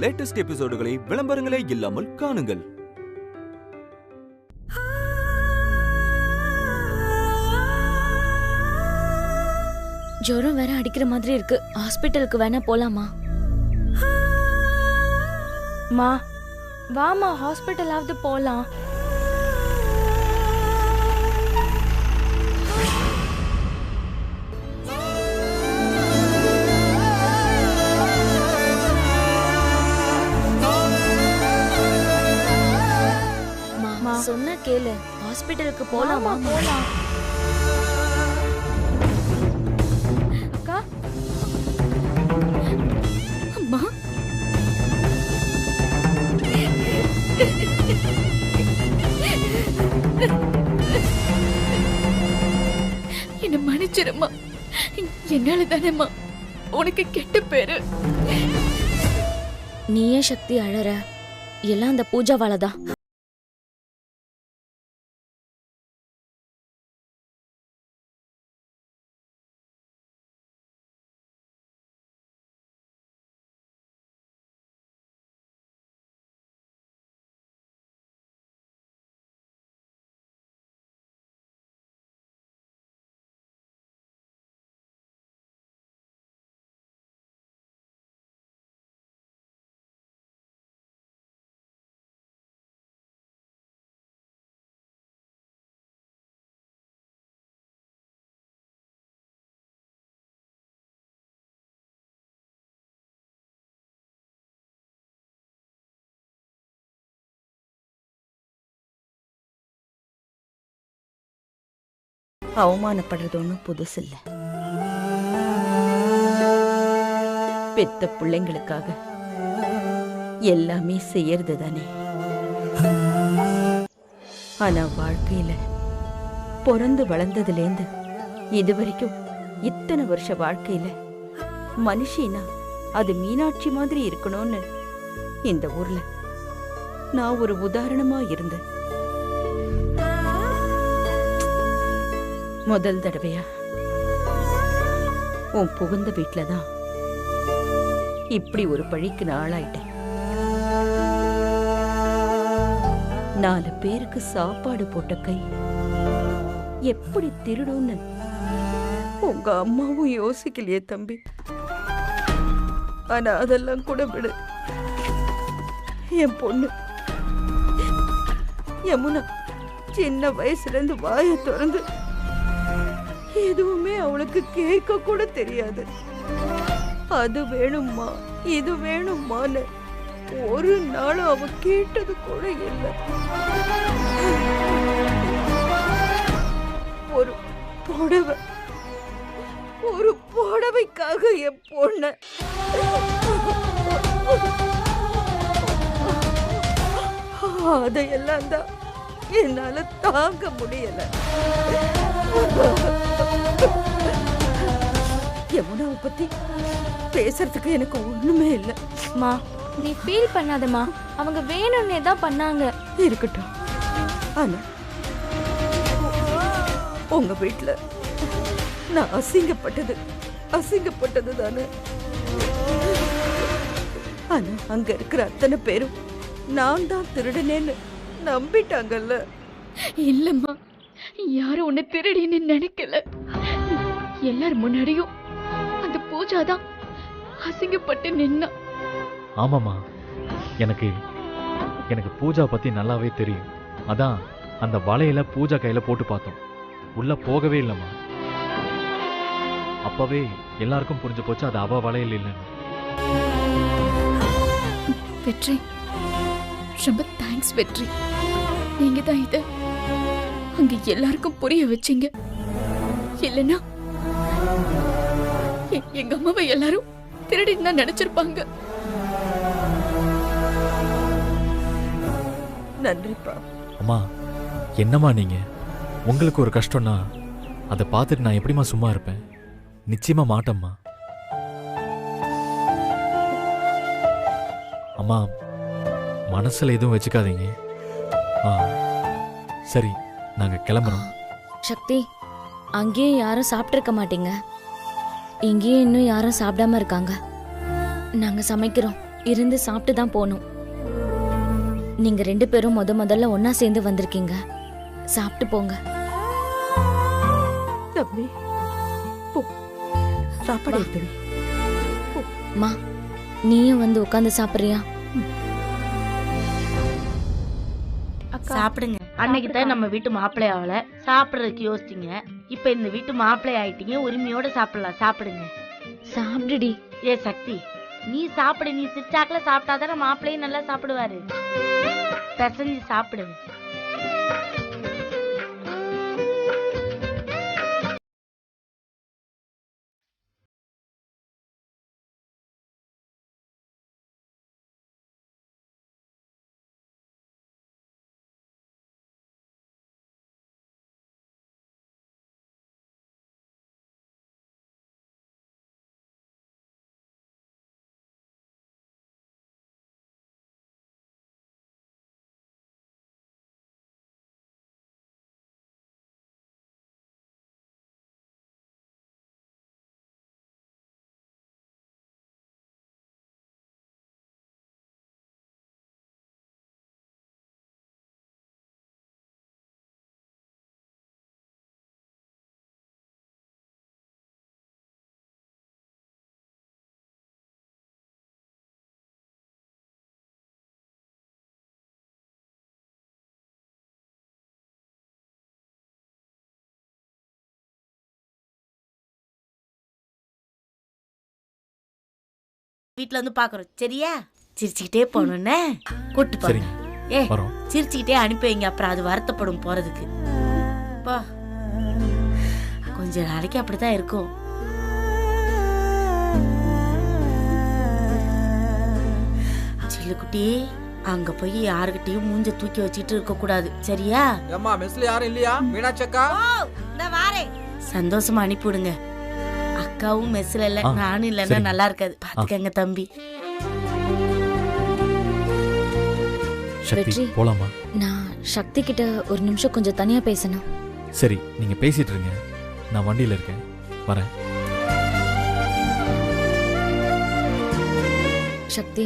Latest எபிசோடுகளை விளம்பரங்களே இல்லாமல் காணுங்கள். ஜுரம் வேற அடிக்கிற மாதிரி இருக்கு. ஹாஸ்பிட்டலுக்கு வேணா போலாமா? மா வாமா, ஹாஸ்பிட்டலாவது போலாம். சொன்ன கேளு, ஹாஸ்பிட்டலுக்கு போலாமா? போலாம். அக்கா, அம்மா என்ன மன்னிச்சிருமா. என்னால தானேம்மா உனக்கு கெட்ட பேரு. நீயே சக்தி அழற, எல்லாம் அந்த பூஜாவாலதான். அவமானப்படுறது ஒன்றும் புதுசு இல்ல. பெத்த பிள்ளைங்களுக்காக எல்லாமே செய்யறது தானே. ஆனா வாழ்க்கையில பிறந்து வளர்ந்ததுலேருந்து இதுவரைக்கும் இத்தனை வருஷ வாழ்க்கையில மனுஷினா அது மீனாட்சி மாதிரி இருக்கணும்னு இந்த ஊர்ல நான் ஒரு உதாரணமா இருந்தேன். முதல் தடவையா உன் புகுந்த வீட்டுலதான் இப்படி ஒரு பழிக்கு நான் ஆளாயிட்டேன். 4 பேருக்கு சாப்பாடு போட்ட கை எப்படி திருடும்னு உங்க அம்மாவும் யோசிக்கலையே தம்பி. ஆனா அதெல்லாம் கூட விடு. என் பொண்ணு யமுனா சின்ன வயசுல இருந்து வாயை திறந்து எதுவுமே அவளுக்கு கேட்க கூட தெரியாது. அது வேணும்மா இது வேணும்மான்னு ஒரு நாளும் அவ கேட்டது கூட இல்லை. ஒரு புடவைக்காக என் பொண்ண அதையெல்லாம் தான் என்னால தாங்க முடியல. யமுனாவை பத்தி பேசுறதுக்கு எனக்கு ஒண்ணுமே இல்லை. மா நீ ஃபீல் பண்ணாதம்மா, அவங்க வேணும்னே தான் பண்ணாங்க. இருக்கட்டும். ஆனா உங்க வீட்டுல நான் அசிங்கப்பட்டது தானே. ஆனா அங்க இருக்கிற அத்தனை பேரும் நான் தான் திருடனேன்னு நம்பிட்டாங்கல்ல. இல்லம்மா, யாரும் உன்னை திருடின்னு நினைக்கல. எல்லாரும் முன்னாடியும் அந்த பூஜா தான் அசிங்கப்பட்டு நின்னா. ஆமாம்மா, எனக்கு பூஜா பத்தி நல்லாவே தெரியும். அதான் அந்த வலையில பூஜா கையில போட்டு பார்த்தோம். உள்ள போகவே இல்லைம்மா. அப்பவே எல்லாருக்கும் புரிஞ்சு போச்சு அது அவ வலையில் இல்லைன்னு. வெற்றி, ரொம்ப தேங்க்ஸ் வெற்றி. நீங்க தான் இத அங்க எல்லாருக்கும் புரிய வச்சீங்க. இல்லைன்னா எங்க அம்மாவை எல்லாரும் திருடின்னு தான் நினைச்சிருப்பாங்க. நன்றிப்பா. அம்மா, என்னம்மா நீங்க? உங்களுக்கு ஒரு கஷ்டம்னா அதை பார்த்துட்டு நான் எப்படிம்மா சும்மா இருப்பேன்? நிச்சயமா மாட்டேம்மா. அம்மா, மனசுல எதுவும் வச்சுக்காதீங்க. சரி, நாங்க கிளம்புறோம். சக்தி, அங்கேயும் யாரும் சாப்பிட்டிருக்க மாட்டீங்க. இங்கேயும் இன்னும் யாரும் சாப்பிடாம இருக்காங்க. நாங்க சமைக்கிறோம், இருந்து சாப்பிட்டு தான் போகணும். நீங்க 2 பேரும் முதல்ல ஒண்ணா சேர்ந்து வந்திருக்கீங்க. சாப்பிட்டு போங்க. தம்பி போ, சாப்பாடு எடுத்து வை. மா, நீயும் வந்து உட்காந்து சாப்பிடுறியா? சாப்பிடுங்க. அன்னைக்கு தான் நம்ம வீட்டு மாப்பிள்ளை ஆகல, சாப்பிடுறதுக்கு யோசிச்சிங்க. இப்ப இந்த வீட்டு மாப்பிள்ளை ஆயிட்டீங்க, உரிமையோட சாப்பிடலாம். சாப்பிடுங்க. சாப்பிடுடி. ஏ சக்தி, நீ சாப்பிடு. நீ சிரிச்சாக்கல சாப்பிட்டாதானே மாப்பிள்ளையும் நல்லா சாப்பிடுவாரு. பிசைஞ்சு சாப்பிடு. வீட்டுல வந்து பாக்குறோம், சரியா? சிரிச்சுக்கிட்டே போனோன்னே கூட்டு போறீங்க. ஏ, சிரிச்சுக்கிட்டே அனுப்பி வைங்க, அப்புறம் அது வருத்தப்படும் போறதுக்கு. பா, கொஞ்ச நாளைக்கு அப்படித்தான் இருக்கும். சில்லுக்குட்டி, அங்க போய் யாருக்கிட்டையும் மூஞ்ச தூக்கி வச்சுட்டு இருக்க கூடாது, சரியா? மெஸ்ல யாரும் இல்லையா? மீனாட்சக்கா, சந்தோஷமா அனுப்பி விடுங்க. அக்காவும் மெஸ்ல இல்ல, நானும் இல்லன்னா நல்லா இருக்காது. பாத்துக்கங்க தம்பி. வெற்றி, போலாமா? நான் சக்தி கிட்ட ஒரு நிமிஷம் கொஞ்சம் தனியா பேசணும். சரி, நீங்க பேசிட்டு இருங்க, நான் வண்டியில இருக்கேன், வரேன். சக்தி,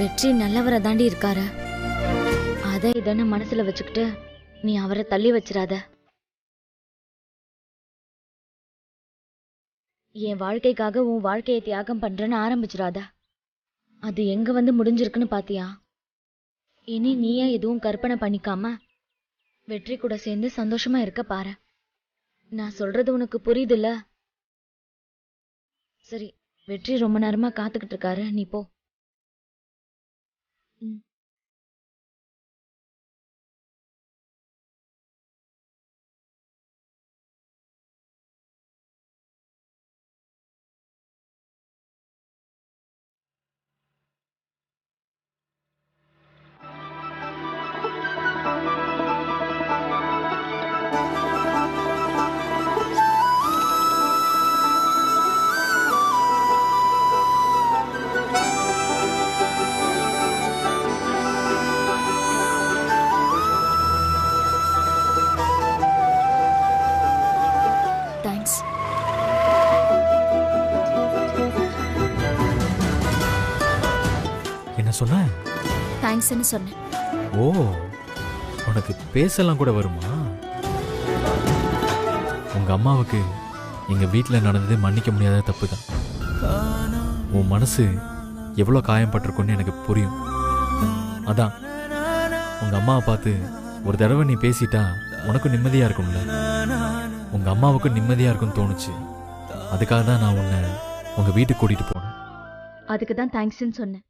வெற்றி நல்லவரை தாண்டி இருக்காரு. அதை இதன்னு மனசுல வச்சுக்கிட்டு நீ அவரை தள்ளி வச்சிடாத. என் வாழ்க்கைக்காக உன் வாழ்க்கையை தியாகம் பண்றேன்னு ஆரம்பிச்சிடாத. அது எங்க வந்து முடிஞ்சிருக்குன்னு பாத்தியா? இனி நீயே எதுவும் கற்பனை பண்ணிக்காம வெற்றி கூட சேர்ந்து சந்தோஷமா இருக்க பாரு. நான் சொல்றது உனக்கு புரியுதுல்ல? சரி, வெற்றி ரொம்ப நேரமா காத்துக்கிட்டு இருக்காரு, நீ போ. என்ன சொன்ன? தேங்க்ஸ்னு சொன்னேன். ஓ, உனக்கு பேசலாம் கூட வருமா? உங்க அம்மாவுக்கு எங்க வீட்டில் நடந்தது மன்னிக்க முடியாத தப்பு தான். உன் மனசு எவ்வளோ காயப்பட்டிருக்குன்னு எனக்கு புரியும். அதான் உங்க அம்மாவை பார்த்து ஒரு தடவை நீ பேசிட்டா உனக்கும் நிம்மதியா இருக்கும்ல. உங்க அம்மாவுக்கும் நிம்மதியா இருக்கும்னு தோணுச்சு. அதுக்காக தான் நான் உன்னை உங்க வீட்டுக்கு கூட்டிட்டு போனேன். அதுக்கு தான் தேங்க்ஸ்னு சொன்னேன்.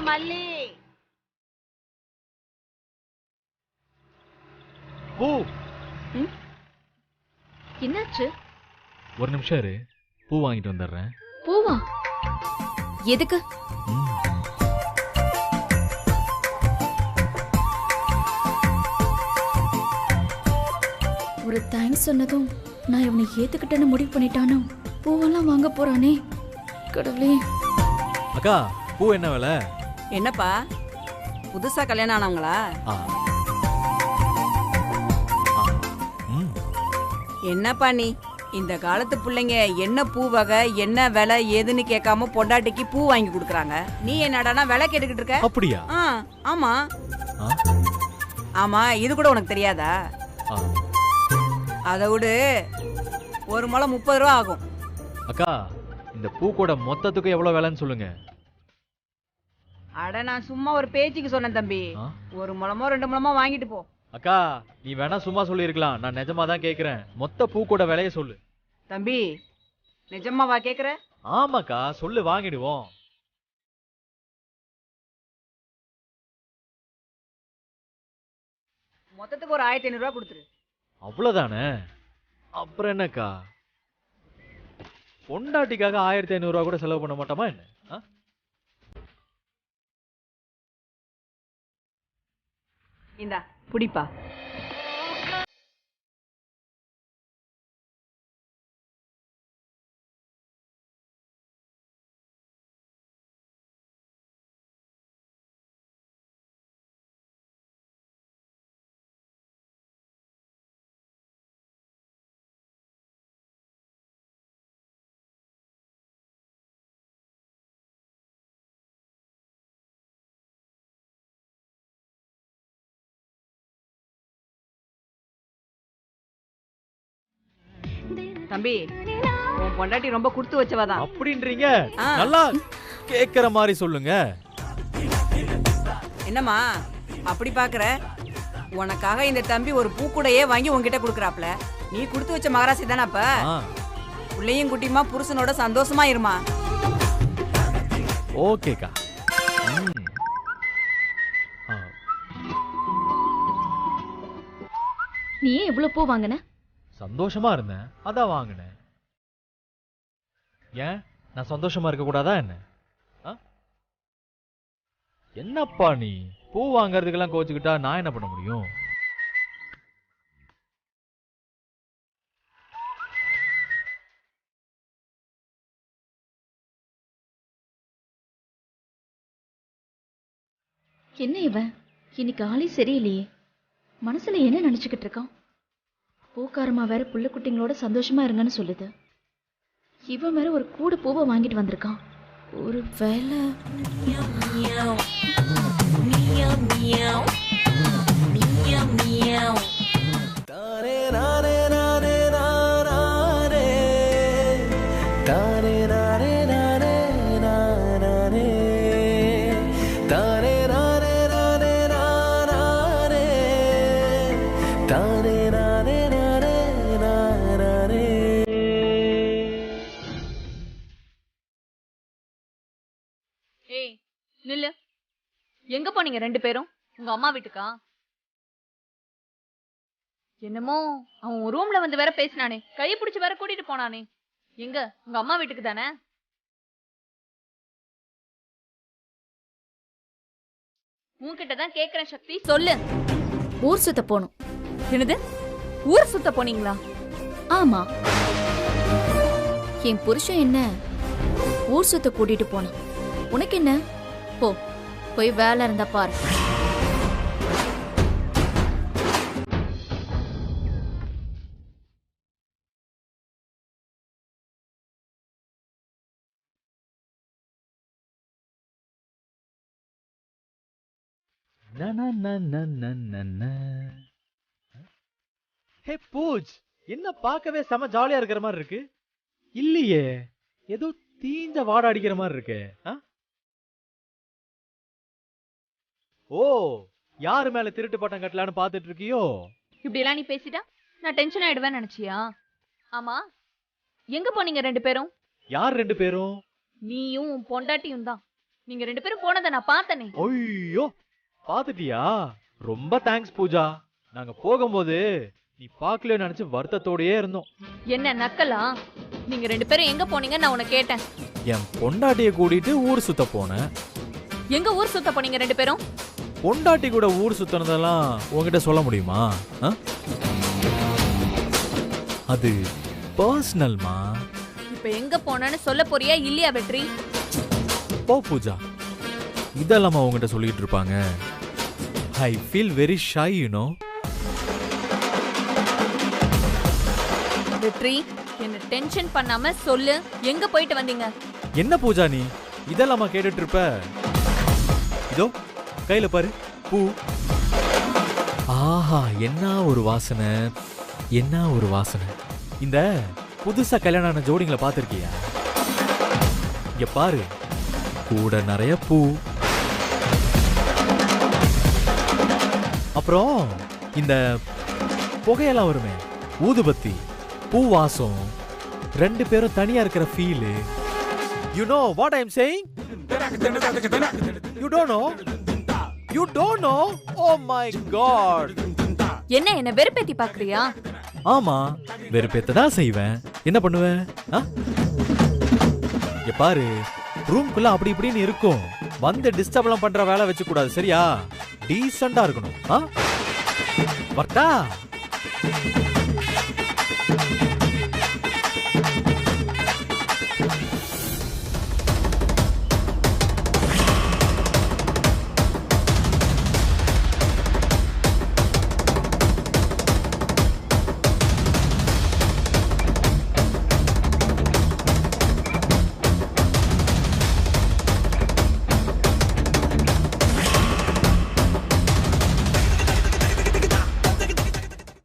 மல்லி, பூ, என்னாச்சு? ஒரு நிமிஷம் இரு, பூ வாங்கிட்டு வந்துடுறேன். பூவா? எதுக்கு? ஒரு தேங்க்ஸ் சொன்னதும் நான் இவனை ஏத்துக்கிட்டேன்னு முடிவு பண்ணிட்டானோ. பூவெல்லாம் வாங்க போறானே கடவுளே. அக்கா, பூ என்ன விலை? என்னப்பா புதுசா கல்யாணம் ஆனவங்களா? ஆ. ஆ. ம். என்னப்பா நீ இந்த காலத்து பிள்ளைங்க என்ன பூ வகை என்ன விலை ஏதுன்னு கேட்காம பொண்டாட்டிக்கு பூ வாங்கி கொடுக்குறாங்க. நீ என்னடானா விலை கேட்டுக்கிட்டு இருக்க? அப்படியா? ஆமா. ஆ. ஆமா, இது கூட உனக்கு தெரியாதா? ஆ. அதை விடு, ஒரு முழம் 30 ரூபா ஆகும். அக்கா, இந்த பூ கூட மொத்தத்துக்கு எவ்வளவு விலைன்னு சொல்லுங்க. அட நான் சும்மா ஒரு பேச்சுக்கு சொன்னேன் தம்பி. ஆ? ஒரு முழமோ 2 முழமோ வாங்கிட்டு போ. அக்கா, நீ வேணா சும்மா சொல்லிருக்கலாம். நான் நிஜமா தான் கேக்குறேன். மொத்த பூ கூட விலைய சொல்லு. தம்பி நிஜமாவா கேக்குற? ஆமாக்கா, சொல்லு, வாங்கிடுவோம். மொத்தத்துக்கு ஒரு 1500 ரூபா கொடுத்துரு. அவ்வளவுதானே? அப்புறம் என்னக்கா, பொண்டாட்டிக்காக 1500 ரூபா கூட செலவு பண்ண மாட்டோமா என்ன? இந்தா புடிப்பா. தம்பி உன் பொண்டாட்டி ரொம்ப கொடுத்து வச்சவதான். அப்படின்றீங்க? நல்லா கேக்குற மாதிரி சொல்லுங்க. என்னம்மா அப்படி பாக்குற? உனக்காக இந்த தம்பி ஒரு பூக்கூடையே வாங்கி உன்கிட்ட குடுக்கறாப்ல. நீ கொடுத்து வச்ச மகராசி தானே. அப்ப புள்ளையும் குட்டியுமா புருஷனோட சந்தோஷமா இருமா. ஓகேக்கா. நீ ஏன் இவ்வளவு பூ வாங்கின? சந்தோஷமா இருந்தேன், அதான் வாங்கினேன். ஏன் நான் சந்தோஷமா இருக்க கூடாதா என்ன? என்னப்பா நீ பூ வாங்கறதுக்கெல்லாம் கோச்சுக்கிட்டா நான் என்ன பண்ண முடியும்? என்ன இவன் இன்னைக்கு ஆளே சரியில்லையே. மனசுல என்ன நினைச்சுக்கிட்டு இருக்கான்? பூக்காரமா வேற புள்ள குட்டிங்களோட சந்தோஷமா இருங்கன்னு சொல்லுது. இவன் வேற ஒரு கூடு பூவை வாங்கிட்டு வந்திருக்கான். ஒரு வேலை நில்லு. எங்க போனீங்க 2 பேரும்? உங்க அம்மா வீட்டுக்கா? என்னமோ அவன் ரூம்ல வந்து வேற பேசினானே, கையை பிடிச்சு வேற கூட்டிட்டு போனானே. எங்க உங்க அம்மா வீட்டுக்கு தானே? உன்கிட்ட தான் கேக்குறேன் சக்தி, சொல்லு. ஊர் சுத்த போகணும். என்னது, ஊர் சுத்த போனீங்களா? ஆமா, என் புருஷன் என்ன ஊர் சுத்த கூட்டிட்டு போனான். உனக்கு என்ன? போ, போய் வேலை இருந்தா பாரு. ஹே பூஜ், என்ன பார்க்கவே செம ஜாலியா இருக்கிற மாதிரி இருக்கு. இல்லையே, ஏதோ தீஞ்ச வாட அடிக்கிற மாதிரி இருக்கு. ஓ, யாரு மேல திருட்டு பட்டம் கட்டலான்னு பாத்துட்டு இருக்கியோ? இப்படி எல்லாம் நீ பேசிட்டா நான் டென்ஷன் ஆயிடுவேன் நினைச்சியா? ஆமா, எங்க போனீங்க 2 பேரும்? யார் 2 பேரும்? நீயும் உன் பொண்டாட்டியும் தான். நீங்க 2 பேரும் போனதை நான் பார்த்தனே. ஐயோ, பாத்துட்டியா? ரொம்ப தேங்க்ஸ் பூஜா. நாங்க போகும்போது நீ பாக்கல நினைச்சு வருத்தத்தோடயே இருந்தோம். என்ன நக்கலா? நீங்க 2 பேரும் எங்க போனீங்க நான் உன்னை கேட்டேன். என் பொண்டாட்டிய கூட்டிட்டு ஊர் சுத்த போனேன். எங்க ஊர் சுத்த போனீங்க 2 பேரும்? பொண்டாட்டி கூட ஊர் சுத்தனதெல்லாம் உங்ககிட்ட சொல்ல முடியுமா? அது பர்சனல்மா. இப்ப எங்க போனேன்னு சொல்ல போறியா இல்லையா வெற்றி? போ பூஜா, இதெல்லாம் அவங்ககிட்ட சொல்லிட்டு இருப்பாங்க. I feel very shy you know. வெற்றி, என்ன டென்ஷன் பண்ணாம சொல்லு, எங்க போயிட்டு வந்தீங்க? என்ன பூஜா நீ இதெல்லாமா கேட்டுட்டு இருப்ப? இதோ கையில பாரு பூ. ஆஹா, என்ன ஒரு வாசனை, என்ன ஒரு வாசனை. இந்த புதுசா கல்யாணம் ஆன ஜோடிங்களை பார்த்திருக்கியா? இங்க பாரு, கூட நிறைய பூ. அப்புறம் இந்த புகையெல்லாம் வருமே, ஊதுபத்தி, பூ வாசம், ரெண்டு பேரும் தனியா இருக்கிற feel. You know what I'm saying? You don't know? You don't know? Oh my god. என்ன வெறுப்பேத்தி பாக்குறியா? ஆமா, வெறுப்பேத்த தான் செய்வேன். என்ன பண்ணுவேன்? இங்க பாரு, ரூம்குள்ள அப்படி இப்படின்னு இருக்கும். வந்து டிஸ்டர்ப்லாம் பண்ற வேலை வச்சு கூடாது, சரியா? டீசெண்டா இருக்கணும். வரட்டா?